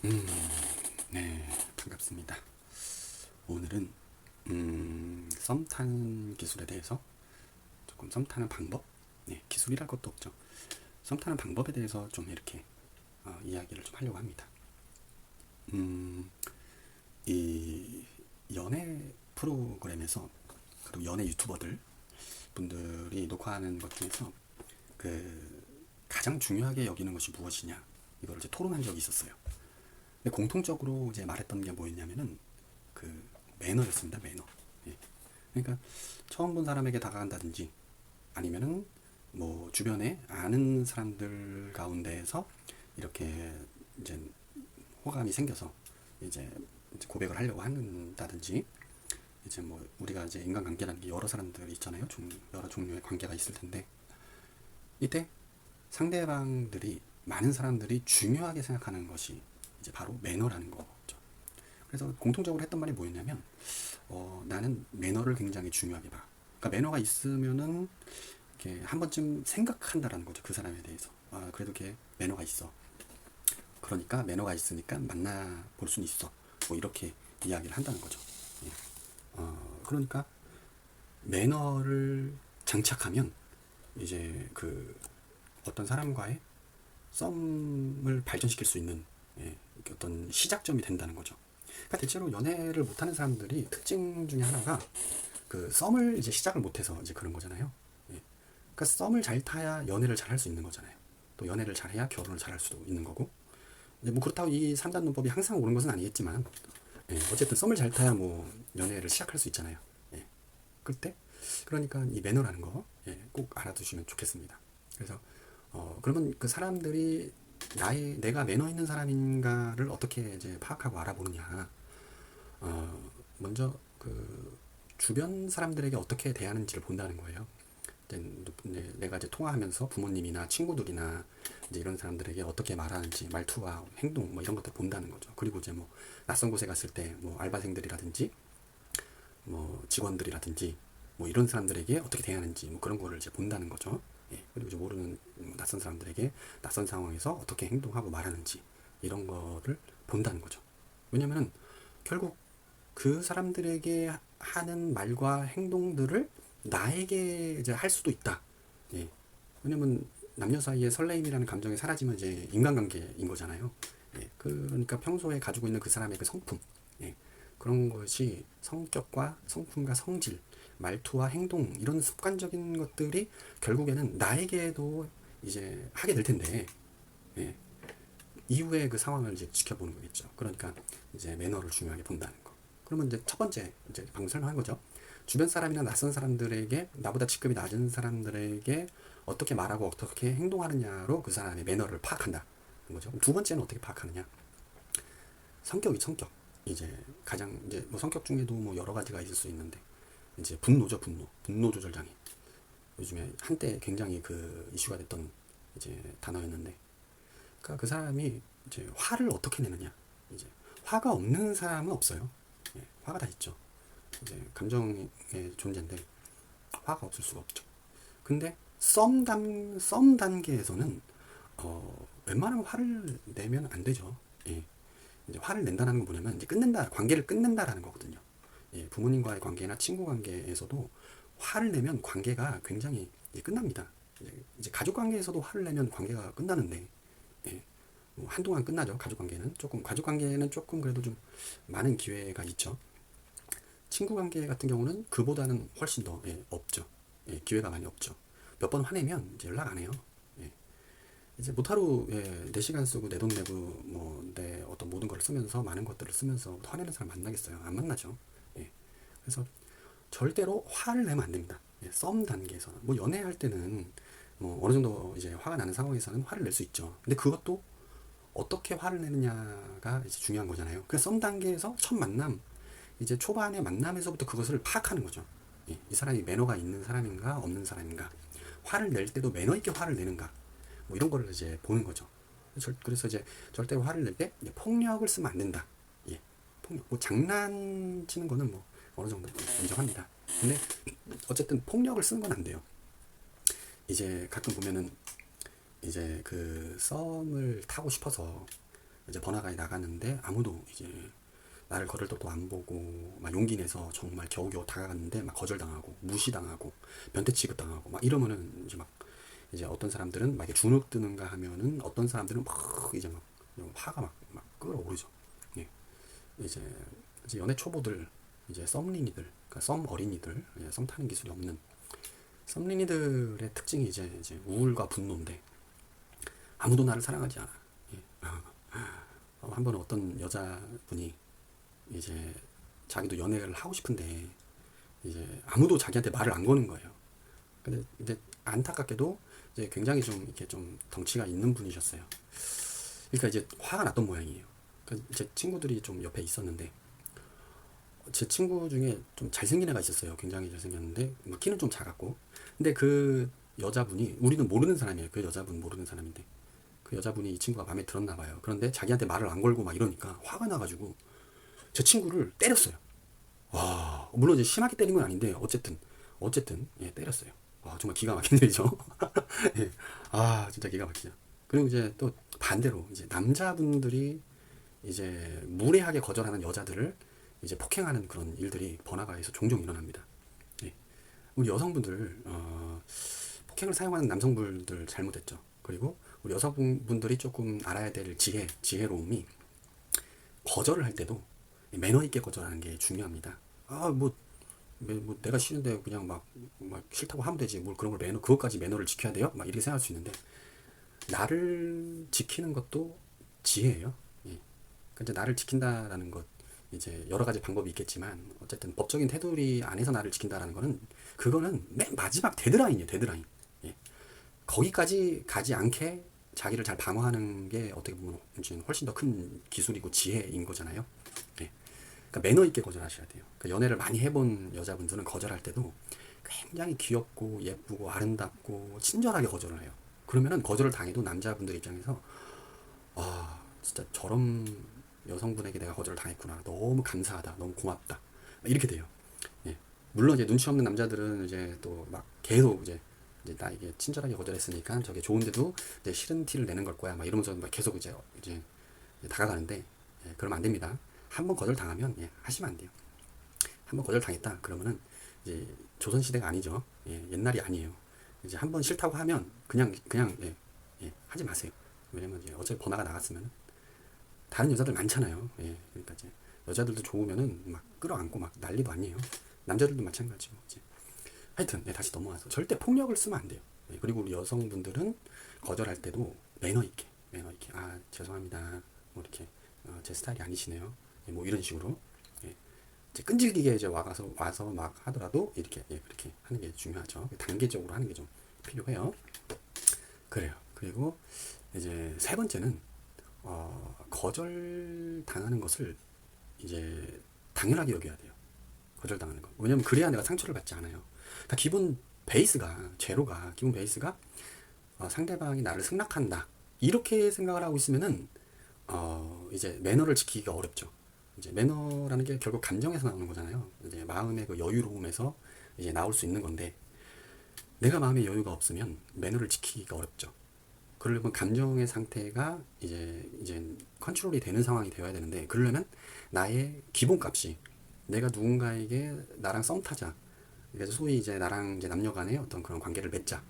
음, 네, 반갑습니다. 오늘은 썸 타는 기술에 대해서 조금 썸 타는 방법, 네, 기술이랄 것도 없죠. 썸 타는 방법에 대해서 좀 이렇게 이야기를 좀 하려고 합니다. 음, 이 연애 프로그램에서 그리고 연애 유튜버들 분들이 녹화하는 것 중에서 그 가장 중요하게 여기는 것이 무엇이냐 이걸 이제 토론한 적이 있었어요. 근데 공통적으로 이제 말했던 게 뭐였냐면은 그 매너였습니다. 매너. 예. 그러니까 처음 본 사람에게 다가간다든지 아니면은 뭐 주변에 아는 사람들 가운데에서 이렇게 이제 호감이 생겨서 이제 고백을 하려고 한다든지 이제 뭐 우리가 이제 인간관계라는 게 여러 사람들이 있잖아요. 여러 종류의 관계가 있을 텐데 이때 상대방들이 많은 사람들이 중요하게 생각하는 것이 이제 바로 매너라는 거죠. 그래서 공통적으로 했던 말이 뭐였냐면 나는 매너를 굉장히 중요하게 봐. 그러니까 매너가 있으면은 이렇게 한 번쯤 생각한다라는 거죠. 그 사람에 대해서. 아, 그래도 걔 매너가 있어. 그러니까 매너가 있으니까 만나볼 수는 있어. 뭐 이렇게 이야기를 한다는 거죠. 예. 그러니까 매너를 장착하면 이제 그 어떤 사람과의 썸을 발전시킬 수 있는 예, 어떤 시작점이 된다는 거죠. 그러니까 대체로 연애를 못하는 사람들이 특징 중에 하나가 그 썸을 이제 시작을 못해서 이제 그런 거잖아요. 예. 그러니까 썸을 잘 타야 연애를 잘 할 수 있는 거잖아요. 또 연애를 잘해야 결혼을 잘 할 수도 있는 거고. 이제 뭐 그렇다고 이 3단 논법이 항상 옳은 것은 아니겠지만, 예. 어쨌든 썸을 잘 타야 뭐 연애를 시작할 수 있잖아요. 예. 그때 그러니까 이 매너라는 거, 예. 꼭 알아두시면 좋겠습니다. 그래서 그러면 그 사람들이 내가 매너 있는 사람인가를 어떻게 이제 파악하고 알아보느냐. 먼저 그 주변 사람들에게 어떻게 대하는지를 본다는 거예요. 이제 내가 이제 통화하면서 부모님이나 친구들이나 이제 이런 사람들에게 어떻게 말하는지 말투와 행동 뭐 이런 것들 본다는 거죠. 그리고 이제 뭐 낯선 곳에 갔을 때 뭐 알바생들이라든지 뭐 직원들이라든지 뭐 이런 사람들에게 어떻게 대하는지 뭐 그런 거를 이제 본다는 거죠. 예. 그리고 이제 모르는 낯선 사람들에게 낯선 상황에서 어떻게 행동하고 말하는지 이런 거를 본다는 거죠. 왜냐면은 결국 그 사람들에게 하는 말과 행동들을 나에게 이제 할 수도 있다. 예. 왜냐면 남녀 사이에 설레임이라는 감정이 사라지면 이제 인간관계인 거잖아요. 예. 그러니까 평소에 가지고 있는 그 사람의 그 성품, 예. 그런 것이 성격과 성품과 성질, 말투와 행동 이런 습관적인 것들이 결국에는 나에게도 이제 하게 될 텐데, 예. 이후에 그 상황을 이제 지켜보는 거겠죠. 그러니까 이제 매너를 중요하게 본다는 거. 그러면 이제 첫 번째 이제 방금 설명한 거죠. 주변 사람이나 낯선 사람들에게 나보다 직급이 낮은 사람들에게 어떻게 말하고 어떻게 행동하느냐로 그 사람의 매너를 파악한다. 거죠. 두 번째는 어떻게 파악하느냐? 성격이 성격. 이제 가장 이제 뭐 성격 중에도 뭐 여러 가지가 있을 수 있는데 이제 분노죠, 분노 조절 장애. 요즘에 한때 굉장히 그 이슈가 됐던 이제 단어였는데 그러니까 그 사람이 이제 화를 어떻게 내느냐. 이제 화가 없는 사람은 없어요. 예, 화가 다 있죠. 이제 감정의 존재인데 화가 없을 수가 없죠. 근데 썸 단계에서는 웬만하면 화를 내면 안 되죠. 예. 이제 화를 낸다는 건 뭐냐면 이제 끝낸다, 관계를 끝낸다라는 거거든요. 예, 부모님과의 관계나 친구 관계에서도 화를 내면 관계가 굉장히 이제 끝납니다. 이제 가족 관계에서도 화를 내면 관계가 끝나는데 예, 뭐 한동안 끝나죠. 가족 관계는 조금 그래도 좀 많은 기회가 있죠. 친구 관계 같은 경우는 그보다는 훨씬 더 예, 없죠. 예, 기회가 많이 없죠. 몇 번 화내면 이제 연락 안 해요. 예, 이제 못 하루 예, 내 시간 쓰고 내 돈 내고 뭐 내 어떤 모든 걸 쓰면서 많은 것들을 쓰면서 화내는 사람 만나겠어요? 안 만나죠. 예, 그래서 절대로 화를 내면 안 됩니다. 예, 썸 단계에서는 뭐 연애할 때는 뭐 어느 정도 이제 화가 나는 상황에서는 화를 낼 수 있죠. 근데 그것도 어떻게 화를 내느냐가 이제 중요한 거잖아요. 그래서 썸 단계에서 첫 만남, 이제 초반의 만남에서부터 그것을 파악하는 거죠. 예, 이 사람이 매너가 있는 사람인가 없는 사람인가, 화를 낼 때도 매너 있게 화를 내는가, 뭐 이런 거를 이제 보는 거죠. 그래서 이제 절대로 화를 낼 때 폭력을 쓰면 안 된다. 예, 폭력, 뭐 장난치는 거는 뭐 어느 정도 인정합니다. 근데 어쨌든 폭력을 쓰는 건 안 돼요. 이제 가끔 보면은 이제 그 썸을 타고 싶어서 이제 번화가에 나갔는데 아무도 이제 나를 걸을 때도 안 보고 막 용기 내서 정말 겨우겨우 다가갔는데 막 거절당하고 무시당하고 변태 취급당하고 막 이러면은 이제 막 이제 어떤 사람들은 막 이렇게 주눅 드는가 하면은 어떤 사람들은 막 이제 막 화가 막 끓어오르죠. 예. 이제 연애 초보들, 이제 썸린이들, 그러니까 썸 어린이들, 썸 타는 기술이 없는 썸린이들의 특징이 이제 우울과 분노인데 아무도 나를 사랑하지 않아. 예. 한 번은 어떤 여자분이 이제 자기도 연애를 하고 싶은데 이제 아무도 자기한테 말을 안 거는 거예요. 근데 이제 안타깝게도 이제 굉장히 좀 이렇게 좀 덩치가 있는 분이셨어요. 그러니까 이제 화가 났던 모양이에요. 그러니까 제 친구들이 좀 옆에 있었는데 제 친구 중에 좀 잘생긴 애가 있었어요. 굉장히 잘생겼는데 뭐 키는 좀 작았고. 근데 그 여자분이 우리는 모르는 사람이에요. 그 여자분 모르는 사람인데 그 여자분이 이 친구가 마음에 들었나 봐요. 그런데 자기한테 말을 안 걸고 막 이러니까 화가 나가지고 제 친구를 때렸어요. 와, 물론 이제 심하게 때린 건 아닌데 어쨌든 예, 때렸어요. 와, 정말 기가 막힌 일이죠. 예. 아, 진짜 기가 막히죠. 그리고 이제 또 반대로 이제 남자분들이 이제 무례하게 거절하는 여자들을 이제 폭행하는 그런 일들이 번화가에서 종종 일어납니다. 예. 우리 여성분들 폭행을 사용하는 남성분들 잘못했죠. 그리고 우리 여성분들이 조금 알아야 될 지혜로움이 거절을 할 때도 매너 있게 거절하는 게 중요합니다. 아, 뭐 내가 싫은데 그냥 막 싫다고 하면 되지. 뭘 그런 걸 그것까지 매너를 지켜야 돼요? 막 이렇게 생각할 수 있는데 나를 지키는 것도 지혜예요. 예. 그러니까 이제 나를 지킨다라는 것 이제 여러 가지 방법이 있겠지만 어쨌든 법적인 테두리 안에서 나를 지킨다라는 거는 그거는 맨 마지막 데드라인이에요. 데드라인. 예. 거기까지 가지 않게 자기를 잘 방어하는 게 어떻게 보면 훨씬 더 큰 기술이고 지혜인 거잖아요. 예. 그러니까 매너 있게 거절하셔야 돼요. 그러니까 연애를 많이 해본 여자분들은 거절할 때도 굉장히 귀엽고 예쁘고 아름답고 친절하게 거절을 해요. 그러면은 거절을 당해도 남자분들 입장에서 아 진짜 저런 여성분에게 내가 거절을 당했구나. 너무 감사하다. 너무 고맙다. 이렇게 돼요. 예. 물론 이제 눈치 없는 남자들은 이제 또 막 계속 이제 나 이게 친절하게 거절했으니까 저게 좋은데도 이제 싫은 티를 내는 걸 거야. 막 이러면서 막 계속 이제 다가가는데 예, 그러면 안 됩니다. 한번 거절 당하면 예, 하시면 안 돼요. 한번 거절 당했다 그러면은 이제 조선 시대가 아니죠. 예, 옛날이 아니에요. 이제 한번 싫다고 하면 그냥 예, 예, 하지 마세요. 왜냐면 이제 어차피 번화가 나갔으면 다른 여자들 많잖아요. 예, 그러니까 이제 여자들도 좋으면은 막 끌어안고 막 난리도 아니에요. 남자들도 마찬가지고 이제 하여튼 예, 다시 넘어와서 절대 폭력을 쓰면 안 돼요. 예, 그리고 우리 여성분들은 거절할 때도 매너 있게 아 죄송합니다. 뭐 이렇게 제 스타일이 아니시네요. 예, 뭐 이런 식으로 예, 이제 끈질기게 이제 와서 막 하더라도 이렇게 예, 그렇게 하는 게 중요하죠. 단계적으로 하는 게 좀 필요해요. 그래요. 그리고 이제 세 번째는 거절 당하는 것을 이제 당연하게 여겨야 돼요. 거절 당하는 거. 왜냐면 그래야 내가 상처를 받지 않아요. 그러니까 기본 베이스가 상대방이 나를 승낙한다. 이렇게 생각을 하고 있으면은 이제 매너를 지키기가 어렵죠. 이제 매너라는 게 결국 감정에서 나오는 거잖아요. 이제 마음의 그 여유로움에서 이제 나올 수 있는 건데 내가 마음의 여유가 없으면 매너를 지키기가 어렵죠. 그러려면 감정의 상태가 이제 컨트롤이 되는 상황이 되어야 되는데 그러려면 나의 기본값이 내가 누군가에게 나랑 썸 타자. 그래서 소위 이제 나랑 이제 남녀간의 어떤 그런 관계를 맺자.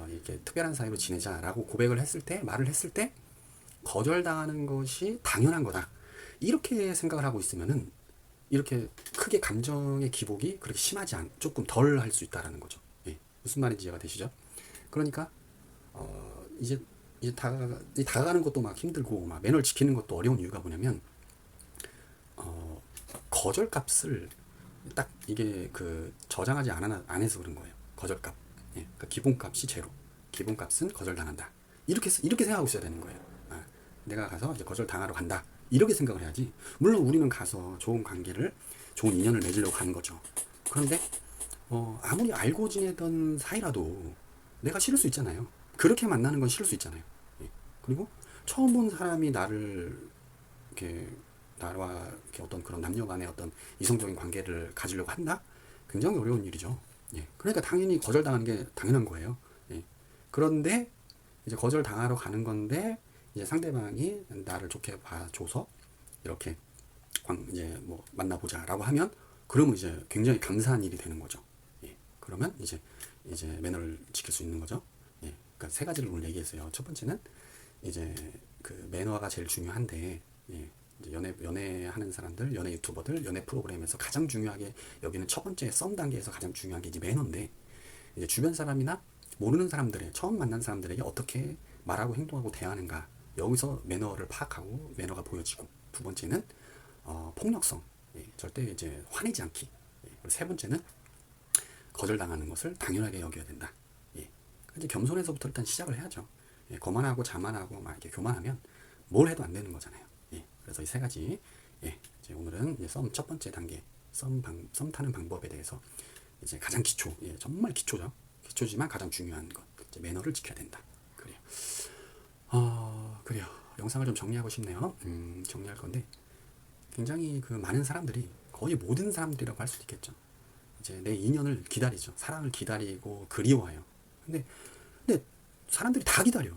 이렇게 특별한 사이로 지내자라고 말을 했을 때 거절당하는 것이 당연한 거다. 이렇게 생각을 하고 있으면은 이렇게 크게 감정의 기복이 그렇게 조금 덜 할 수 있다라는 거죠. 예. 무슨 말인지 이해가 되시죠? 그러니까 이제 다가가는 것도 막 힘들고 막 매너를 지키는 것도 어려운 이유가 뭐냐면 거절값을 딱 이게 그 저장하지 안 해서 그런 거예요. 거절값. 예. 그러니까 기본값이 제로. 기본값은 거절당한다. 이렇게 생각하고 있어야 되는 거예요. 내가 가서 이제 거절당하러 간다. 이렇게 생각을 해야지. 물론 우리는 가서 좋은 인연을 맺으려고 가는 거죠. 그런데 아무리 알고 지내던 사이라도 내가 싫을 수 있잖아요. 그렇게 만나는 건 싫을 수 있잖아요. 예. 그리고 처음 본 사람이 나와 이렇게 어떤 그런 남녀 간의 어떤 이성적인 관계를 가지려고 한다? 굉장히 어려운 일이죠. 예. 그러니까 당연히 거절당하는 게 당연한 거예요. 예. 그런데 이제 거절당하러 가는 건데 이제 상대방이 나를 좋게 봐줘서 이렇게 이제 뭐 만나보자라고 하면 그러면 이제 굉장히 감사한 일이 되는 거죠. 예. 그러면 이제 매너를 지킬 수 있는 거죠. 예. 그러니까 세 가지를 오늘 얘기했어요. 첫 번째는 이제 그 매너가 제일 중요한데, 예. 이제 연애하는 사람들, 연애 유튜버들, 연애 프로그램에서 가장 중요하게 여기는 첫 번째 썸 단계에서 가장 중요한 게 이제 매너인데, 이제 주변 사람이나 모르는 사람들의 처음 만난 사람들에게 어떻게 말하고 행동하고 대하는가, 여기서 매너를 파악하고 매너가 보여지고, 두 번째는 폭력성, 예, 절대 이제 화내지 않기, 예, 그리고 세 번째는 거절당하는 것을 당연하게 여겨야 된다. 예, 이제 겸손에서부터 일단 시작을 해야죠. 예, 거만하고 자만하고 막 이렇게 교만하면 뭘 해도 안 되는 거잖아요. 예, 그래서 이 세 가지, 예, 이제 오늘은 이제 썸 첫 번째 단계 썸 타는 방법에 대해서 이제 가장 기초, 예, 정말 기초죠. 기초지만 가장 중요한 것, 이제 매너를 지켜야 된다. 그래요. 그래요. 영상을 좀 정리하고 싶네요. 정리할 건데 굉장히 그 많은 사람들이, 거의 모든 사람들이라고 할 수도 있겠죠. 이제 내 인연을 기다리죠. 사랑을 기다리고 그리워해요. 근데 사람들이 다 기다려.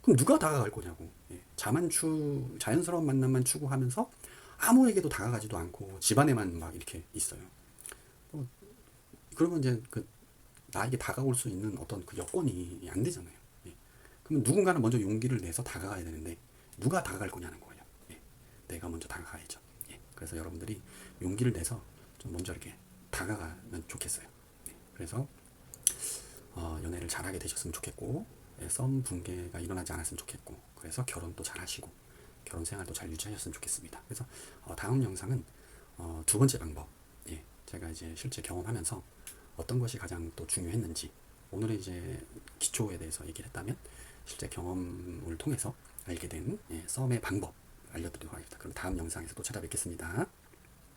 그럼 누가 다가갈 거냐고. 예. 자연스러운 만남만 추구하면서 아무에게도 다가가지도 않고 집안에만 막 이렇게 있어요. 그러면 이제 그 나에게 다가올 수 있는 어떤 그 여건이 안 되잖아요. 예. 그러면 누군가는 먼저 용기를 내서 다가가야 되는데 누가 다가갈 거냐는 거예요. 예. 내가 먼저 다가가야죠. 예. 그래서 여러분들이 용기를 내서 좀 먼저 이렇게 다가가면 좋겠어요. 예. 그래서 연애를 잘하게 되셨으면 좋겠고, 예, 썸 붕괴가 일어나지 않았으면 좋겠고, 그래서 결혼도 잘 하시고 결혼 생활도 잘 유지하셨으면 좋겠습니다. 그래서 다음 영상은 두 번째 방법, 예, 제가 이제 실제 경험하면서 어떤 것이 가장 또 중요했는지, 오늘은 이제 기초에 대해서 얘기를 했다면 실제 경험을 통해서 알게 된, 예, 썸의 방법 알려드리도록 하겠습니다. 그럼 다음 영상에서 또 찾아뵙겠습니다.